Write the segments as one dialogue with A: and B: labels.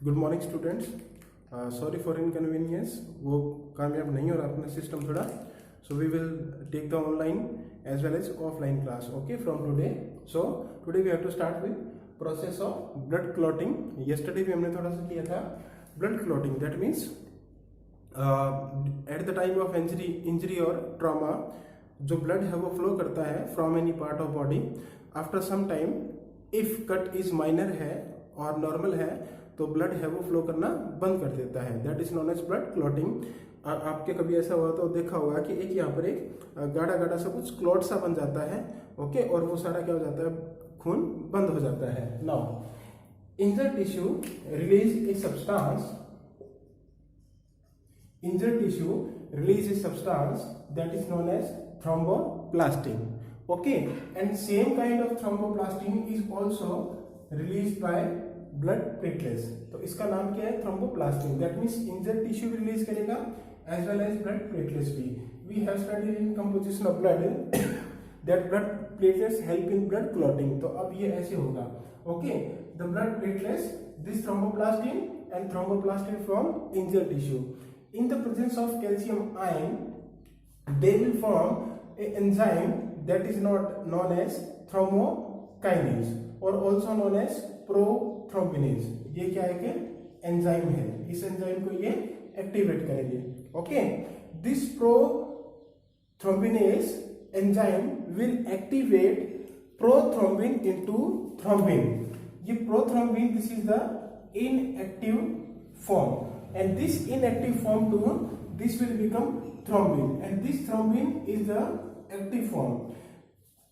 A: Good morning students. Sorry for inconvenience, वो कामयाब नहीं हो रहा अपना सिस्टम थोड़ा। So we will take the online as well as offline class okay from today. So today we have to start with process of blood clotting. Yesterday भी हमने थोड़ा सा किया था blood clotting. That means at the time of injury और trauma जो blood है वो फ्लो करता है from any part of body. After some time if cut is minor है और नॉर्मल है तो ब्लड है वो फ्लो करना बंद कर देता है। That is known as blood clotting. आपके कभी ऐसा हुआ तो देखा होगा कि एक यहाँ पर एक गाढ़ा गाढ़ा सा कुछ क्लॉट सा बन जाता है ओके, और वो सारा क्या हो जाता है, खून बंद हो जाता है। Now injured tissue release a substance, injured tissue release a substance that is known as thromboplastin okay, and same kind of thromboplastin is also released by blood platelets। तो इसका नाम क्या है, thromboplastin। that means injured tissue भी release करेगा as well as blood platelets भी। we have studied in composition of blood that blood platelets help in blood clotting। तो अब ये ऐसे होगा okay, the blood platelets, this thromboplastin and thromboplastin from injured tissue in the presence of calcium ion they will form a enzyme that is not known as thrombokinase or also known as prothrombinase। ये क्या है कि enzyme है, इस enzyme को ये activate करेंगे okay. This prothrombinase enzyme will activate prothrombin into thrombin। ये prothrombin, this is the inactive form and this inactive form to this will become thrombin and this thrombin is the active form।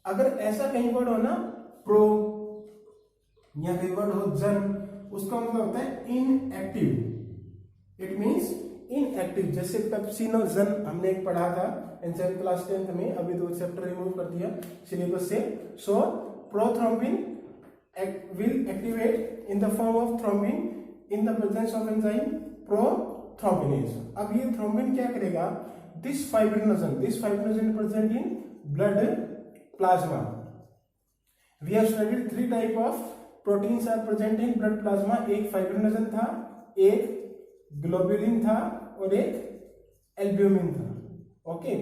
A: अगर ऐसा कहीं word हो ना pro या कहीं word हो जन, उसका मतलब होता है इनएक्टिव। It means inactive. जैसे पेप्सिनोजन हमने एक पढ़ा था एंजाइम क्लास 10th में, अभी दो चैप्टर रिमूव कर दिया सिलेबस से। So prothrombin will activate in the form of thrombin in the presence of enzyme prothrombinase। अब ये थ्रोम्बिन क्या करेगा, this fibrinogen present in blood plasma. We have studied three type of proteins are present in blood plasma. एक fibrinogen था, एक globulin था और एक एल्ब्यूमिन था okay.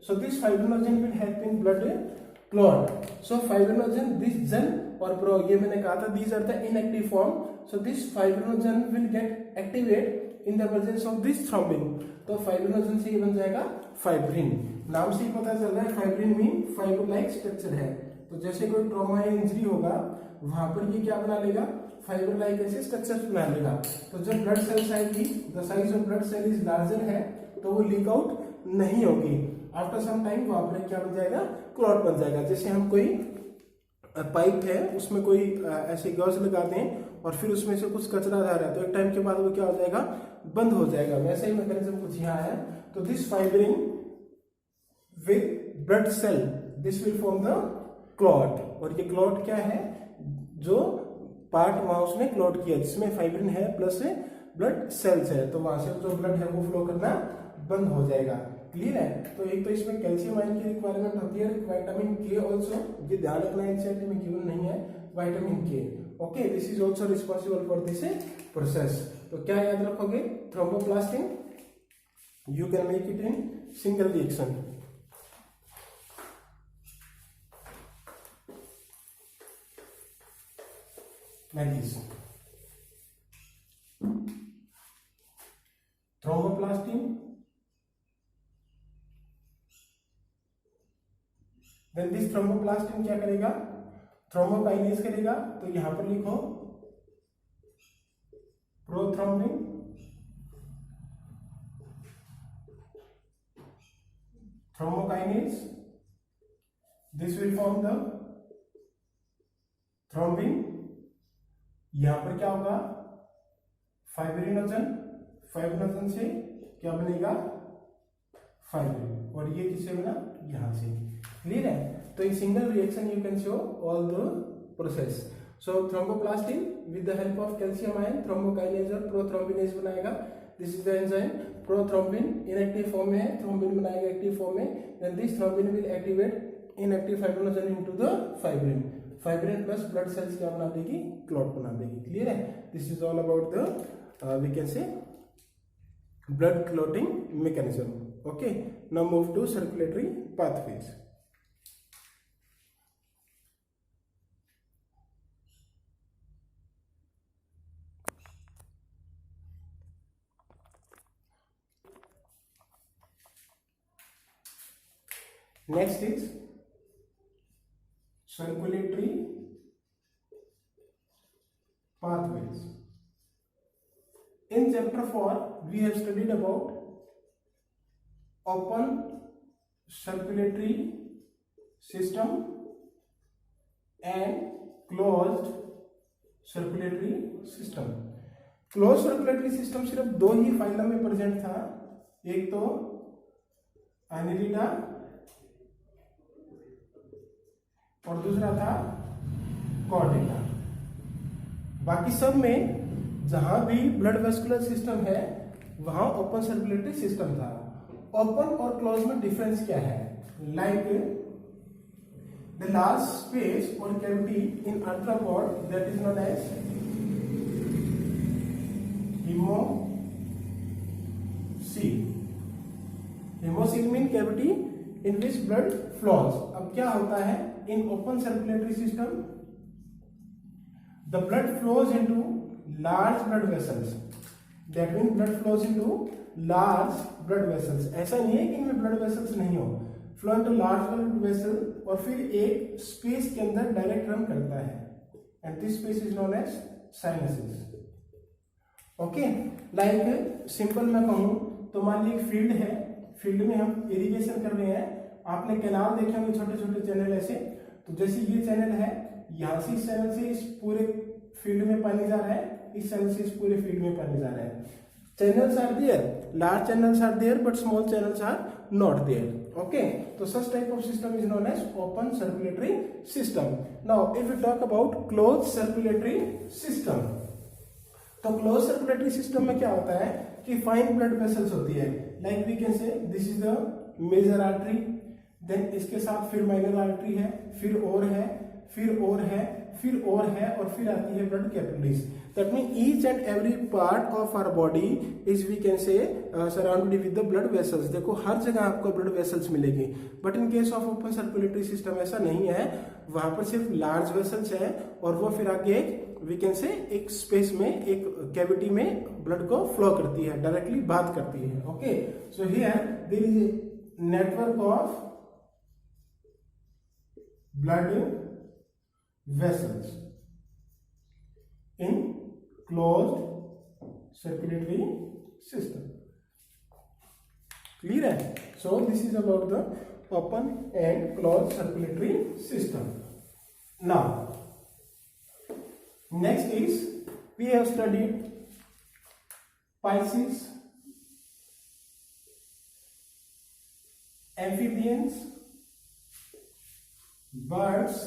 A: So this fibrinogen will help in blood clot. So fibrinogen, this gen और pro, ये मैंने कहा था these are the inactive form. So this fibrinogen will get activate in the presence of this thrombin. तो fibrinogen से ये बन जाएगा फाइब्रिन। नाम से ही पता चल रहा है fibrin mean fibre like structure है। तो जैसे कोई ट्रॉमा या इंजरी होगा वहां पर ये क्या बना लेगा, फाइबर लाइक ऐसे स्ट्रक्चर बना लेगा। तो जब ब्लड सेल आएगी, the size of blood cell is larger है तो वो लीक आउट नहीं होगी। आफ्टर सम टाइम वहां पर क्या बन जाएगा, क्लॉट बन जाएगा। जैसे हम कोई पाइप है उसमें कोई ऐसे गॉज लगा दें और फिर उसमें से कुछ कचरा आ रहा है तो एक टाइम के बाद वो क्या हो जाएगा, बंद हो जाएगा। वैसे ही मैकेनिज्म कुछ यहाँ है। तो this fibrin with blood cell this will form the clot. और ये क्लॉट क्या है, जो पार्ट वहां उसने क्लॉट किया जिसमें फाइब्रिन है प्लस ब्लड सेल्स है, तो वहां से जो ब्लड है वो फ्लो करना बंद हो जाएगा। क्लियर है। तो एक तो इसमें कैल्शियम आयन की रिक्वायरमेंट होती है, विटामिन के ऑल्सो, ये ध्यान रखना एनसीईआरटी में गिवन नहीं है, विटामिन के okay. This is also responsible for this process. तो क्या याद रखोगे, thromboplastin you can make it in single reaction. like this, thromboplastin, then this thromboplastin क्या करेगा, थ्रोम्बोकाइनेज करेगा। तो यहां पर लिखो prothrombin, thrombokinase, this will form the thrombin. यहां पर क्या होगा, फाइब्रिनोजन, फाइब्रिनोजन से क्या बनेगा, फाइब्रिन, और ये किससे बना, यहां से। क्लियर है। तो in single reaction you can show all the process. So thromboplastin with the help of calcium ion thrombokinase और प्रोथ्रोम्बिनेज बनाएगा। This is the enzyme. Prothrombin inactive form में है, थ्रोम्बिन बनाएगा एक्टिव फॉर्म में। Then this thrombin will activate inactive fibrinogen into the fibrin. Fibrin plus blood cells क्या बना देगी, clot बना देगी। क्लियर है। This is all about the we can say blood clotting mechanism. Okay, now move to circulatory pathways. Next is circulatory pathways. In chapter 4 we have studied about open circulatory system and closed circulatory system. Close circulatory system सिर्फ दो ही phylum में present था, एक तो Annelida और दूसरा था Chordata. बाकी सब में जहां भी ब्लड वेस्कुलर सिस्टम है वहां ओपन सर्कुलेटरी सिस्टम था। ओपन और क्लोज में डिफरेंस क्या है? लाइक द लार्ज स्पेस और cavity in arthropod that is known as haemocoel mean cavity in which blood flows. अब क्या होता है in open circulatory system? The blood flows into large blood vessels, that mean blood flows into large blood vessels. ऐसा नहीं है कि इनमें blood vessels नहीं हो, flow into large blood vessel और फिर एक स्पेस के अंदर डायरेक्ट रन करता है, and this space is known as sinuses. Okay, like simple मैं कहूं तो मान लीजिए एक फील्ड है, फील्ड में हम इरिगेशन कर रहे हैं। आपने कैनाल देखे होंगे छोटे छोटे चैनल ऐसे, तो जैसे ये चैनल है, यहां से इस चैनल से इस पूरे फील्ड में पानी जा रहा है, इस चैनल से इस पूरे फील्ड में पानी जा रहा है। Channels are there, large channels are there but small channels are not there. Okay, तो such type of system is known as open circulatory system. Now if you talk about close circulatory system, तो close circulatory system में क्या होता है कि fine blood vessels होती है। Like we can say this is the major artery, then इसके साथ फिर माइनर आर्टरी है, फिर और है, फिर और है, फिर और है, और फिर आती है blood capillaries. That mean each and every part of our body is we can say surrounded with the blood vessels. देखो हर जगह आपको ब्लड वेसल्स मिलेगी, but in case of open circulatory system ऐसा नहीं है, वहां पर सिर्फ लार्ज वेसल्स है और वो फिर आगे एक वी कैन से एक स्पेस में, एक कैविटी में ब्लड को फ्लो करती है, डायरेक्टली बात करती है। Okay, so here there is a network of blood vessels in closed circulatory system. Clear है? So this is about the open and closed circulatory system. Now next is we have studied Pisces, amphibians, birds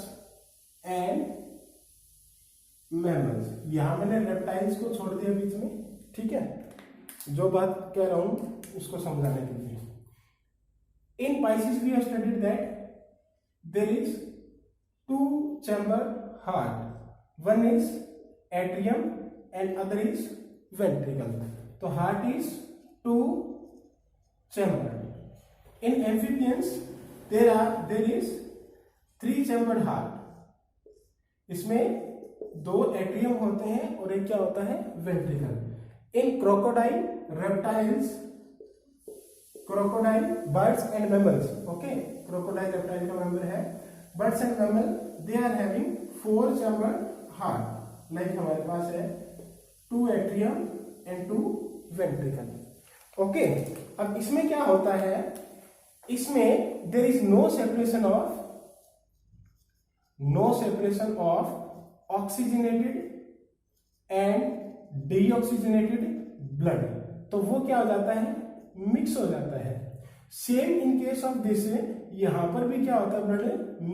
A: and mammals। यहां मैंने reptiles को छोड़ दिया बीच में, ठीक है? जो बात कह रहा हूं उसको समझाने के लिए। In Pisces we have studied that there is two chamber heart, one is atrium and other is ventricle। तो heart is two chamber। In amphibians there is three chambered heart। इसमें दो एट्रियम होते हैं और एक क्या होता है? Ventricle. In crocodile, reptiles, crocodile, birds and mammals, okay, crocodile reptile का मेंबर है, birds and mammal they are having four chambered heart. Like हमारे पास है two atrium and two ventricle. Okay, अब इसमें क्या होता है? इसमें there is no separation of oxygenated and deoxygenated blood. तो वो क्या हो जाता है? मिक्स हो जाता है। Same in case of this, यहां पर भी क्या होता है? ब्लड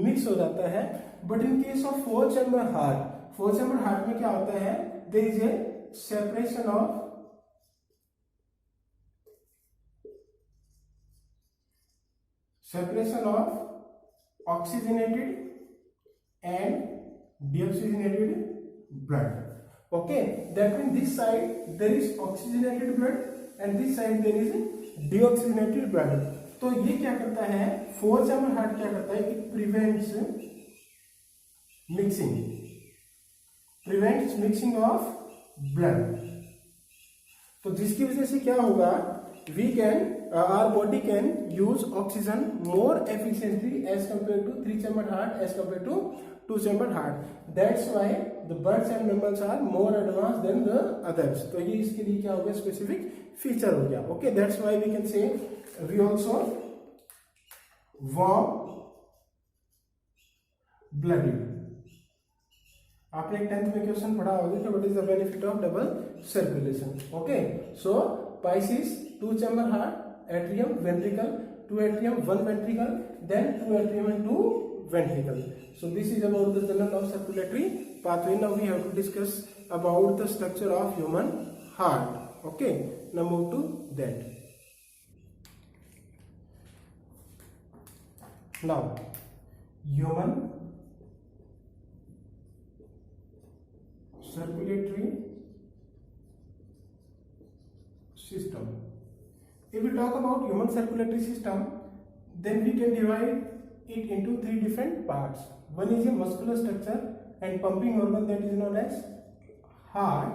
A: मिक्स हो जाता है। But in case of four chamber heart, four chamber heart में क्या होता है? There is a separation of oxygenated and deoxygenated blood. Okay, that means this side there is oxygenated blood and this side there is deoxygenated blood. तो ये क्या करता है, 4 chamber heart क्या करता है, it prevents mixing of blood. तो जिसकी वजह से क्या होगा, we can our body can use oxygen more efficiently as compare to 3 chamber heart as compare to 2 chamber heart. That's why the birds and mammals are more advance than the others. तो ये इसके लिए क्या हो गया, specific feature हो गया। Okay, that's why we can say we also warm blooded. आपने 10th में क्वेश्चन पढ़ा होगा कि what is the benefit of double circulation. Okay, so pisces 2 chamber heart, atrium, ventricle, 2 atrium 1 ventricle, then 2 atrium and 2 ventricle. So this is about the general of circulatory pathway. Now we have to discuss about the structure of human heart. Okay, now move to that. Now human circulatory system. If we talk about human circulatory system, then we can divide it into 3 different parts. One is a muscular structure and pumping organ, that is known as heart.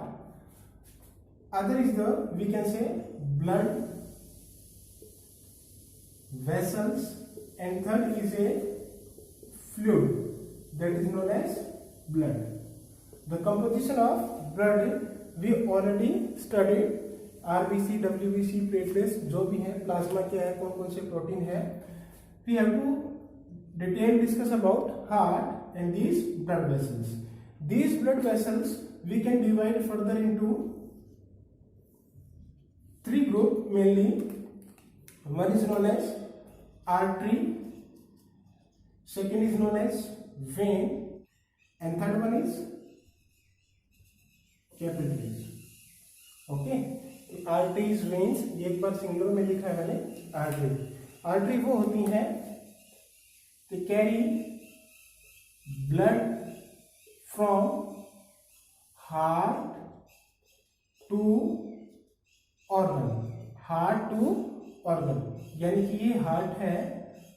A: Other is the, we can say, blood vessels, and third is a fluid, that is known as blood. The composition of blood we already studied, RBC, WBC, platelets जो भी है, plasma क्या है, कौन कौन से protein है। We have to detail discuss about heart and these blood vessels. These blood vessels we can divide further into 3 groups mainly. One is known as artery, second is known as vein, and third one is capillaries. Okay, arteries, veins, ये एक बार singular में लिखा है मैंने। Artery वो होती है they carry blood from heart to organ, यानी कि ये हार्ट है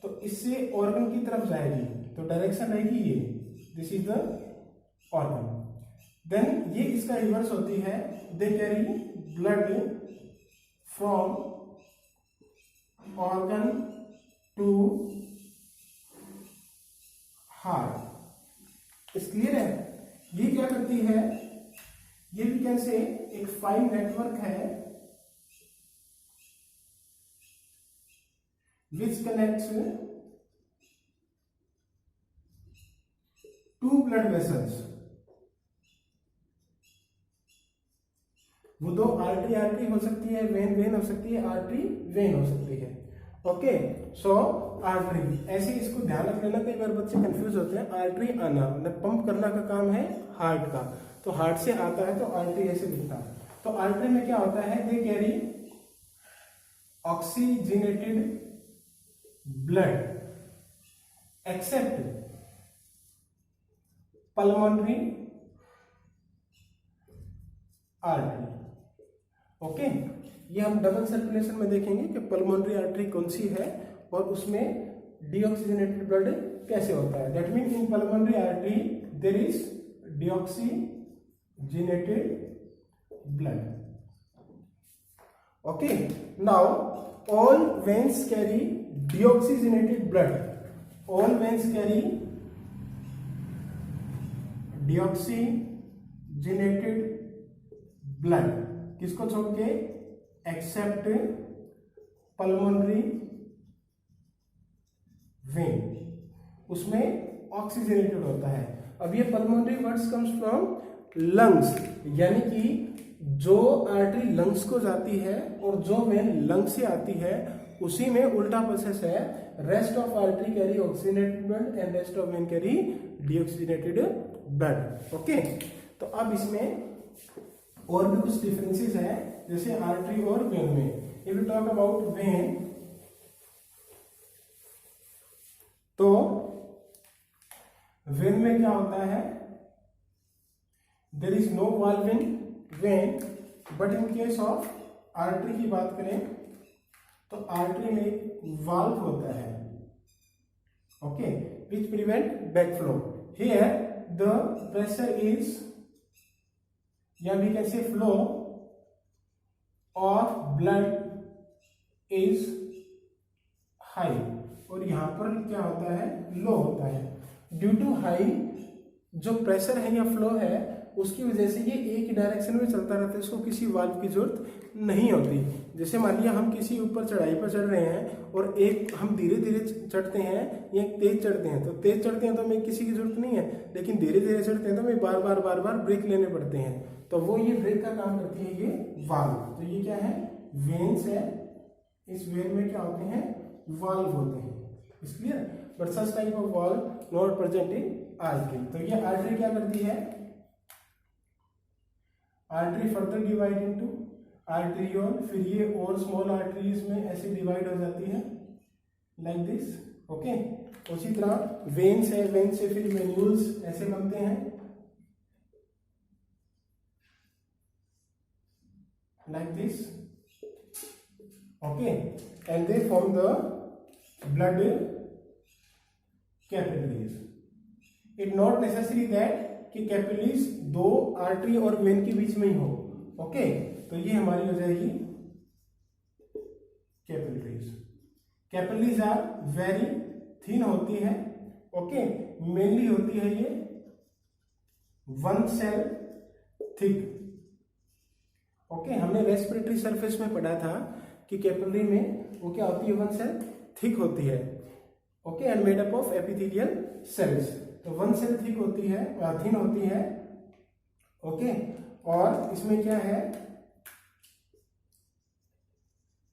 A: तो इससे ऑर्गन की तरफ जाएगी, तो डायरेक्शन रहेगी ये, this is the organ. Then ये इसका रिवर्स होती है, they carry blood from organ to heart. इस क्लियर है। ये क्या करती है, ये भी कैन से एक फाइन नेटवर्क है which connects 2 blood vessels. वो 2 आर्टरी हो सकती है, वेन हो सकती है, आर्टरी वेन हो सकती है। ओके, सो आर्टरी, ऐसे इसको ध्यान रख लेना, कई बार बच्चे कंफ्यूज होते हैं। आर्टरी आना मतलब पंप करना का काम है हार्ट का, तो हार्ट से आता है तो आर्टरी ऐसे दिखता है। तो आर्टरी में क्या होता है, they carry oxygenated blood except pulmonary artery. Okay, ये हम डबल सर्कुलेशन में देखेंगे कि पल्मोनरी आर्टरी कौन सी है और उसमें डीऑक्सीजनेटेड ब्लड कैसे होता है। That mean in pulmonary artery there is deoxygenated blood. Okay, now all veins carry deoxygenated blood. All veins carry deoxygenated blood. किसको छोड़ के, एक्सेप्ट पल्मोनरी वेन, उसमें ऑक्सीजनेटेड होता है। अब ये pulmonary words comes from lungs, यानी कि जो आर्टरी लंग्स को जाती है और जो वेन लंग से आती है उसी में उल्टा प्रोसेस है। Rest of artery carry oxygenated blood and rest of when carry deoxygenated blood. Okay, तो अब इसमें और भी कुछ डिफरेंसेस है, जैसे आर्टरी और वेन में। If you talk about vein, तो वेन में क्या होता है, there is no valve in vein, but in case of artery की बात करें तो आर्टरी में एक वाल्व होता है, okay, which prevent backflow. Here the pressure is, या we can say flow of blood is high, और यहां पर क्या होता है, लो होता है। ड्यू टू हाई जो प्रेशर है या फ्लो है उसकी वजह से ये एक ही डायरेक्शन में चलता रहता है, इसको किसी वाल्व की जरूरत नहीं होती। जैसे मान लिया हम किसी ऊपर चढ़ाई पर चढ़ रहे हैं और एक हम धीरे धीरे चढ़ते हैं या तेज चढ़ते हैं, तो तेज चढ़ते हैं तो हमें किसी की जरूरत नहीं है, लेकिन धीरे धीरे चढ़ते हैं तो हमें बार बार ब्रेक लेने पड़ते हैं, तो वो ये ब्रेक का काम करती है ये वाल्व। तो ये क्या है, वेन्स है, इस वेन में क्या होते हैं, वाल्व होते हैं, is clear. But such type of valve not present in artery. तो ये आर्टरी क्या करती है, आर्टरी फर्दर डिवाइड इनटू आर्टरियोल, फिर ये और स्मॉल आर्टरीज में ऐसे डिवाइड हो जाती है लाइक दिस, ओके। उसी तरह वेन्स है, वेन से फिर वेन्यूल्स ऐसे बनते हैं like this, okay, and they form the blood capillaries. It not necessary that कि कैपिलरीज दो आर्टरी और वेन के बीच में ही हो, ओके। तो ये हमारी हो जाएगी capillaries. Capillaries are very thin होती है, ओके, मेनली होती है ये वन सेल थिक, ओके। हमने रेस्पिरेटरी सरफेस में पढ़ा था कि कैपिलरी में वो क्या होती है, वन सेल थिक होती है, okay, and made up of epithelial cells. तो वन सेल थिक होती है, थिन होती है, ओके। और इसमें क्या है,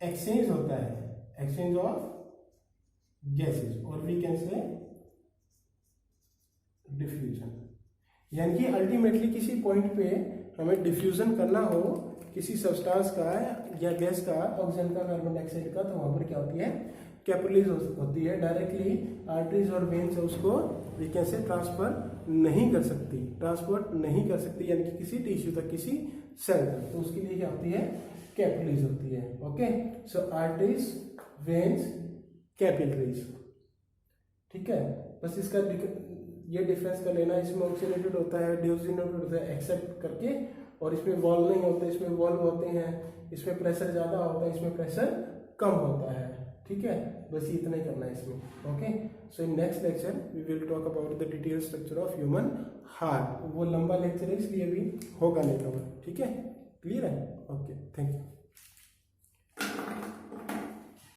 A: एक्सचेंज होता है, एक्सचेंज ऑफ गैसेज, और वी कैन से डिफ्यूजन। यानी कि अल्टीमेटली किसी पॉइंट पे हमें डिफ्यूजन करना हो किसी सब्सटेंस का या गैस का, ऑक्सीजन का, कार्बन डाइऑक्साइड का, तो वहां पर क्या होती है, कैपिलरीज होती है। डायरेक्टली आर्टरीज और वेन्स से उसको वी कैन से ट्रांसफर नहीं कर सकती, ट्रांसपोर्ट नहीं कर सकती, यानी कि किसी टिश्यू तक, किसी सेल तक, तो उसके लिए क्या होती है, कैपिलरीज होती है, ओके। सो आर्टरीज, वेन्स, कैपिलरीज, ठीक है। बस इसका ये डिफरेंस कर लेना, इसमें ऑक्सीनेटेड होता है, डिओक्सीनेटेड होता है, एक्सेप्ट करके, और इसमें वॉल्व नहीं होते, इसमें वॉल्व होते हैं, इसमें प्रेशर ज्यादा होता है, इसमें प्रेशर कम होता है, ठीक है। बस इतना ही करना है इसमें, okay. So in next lecture we will talk about the detail structure of human heart. वो लंबा लेक्चर है इसलिए भी होगा नहीं कवर, ठीक है, क्लियर है, ओके, थैंक यू।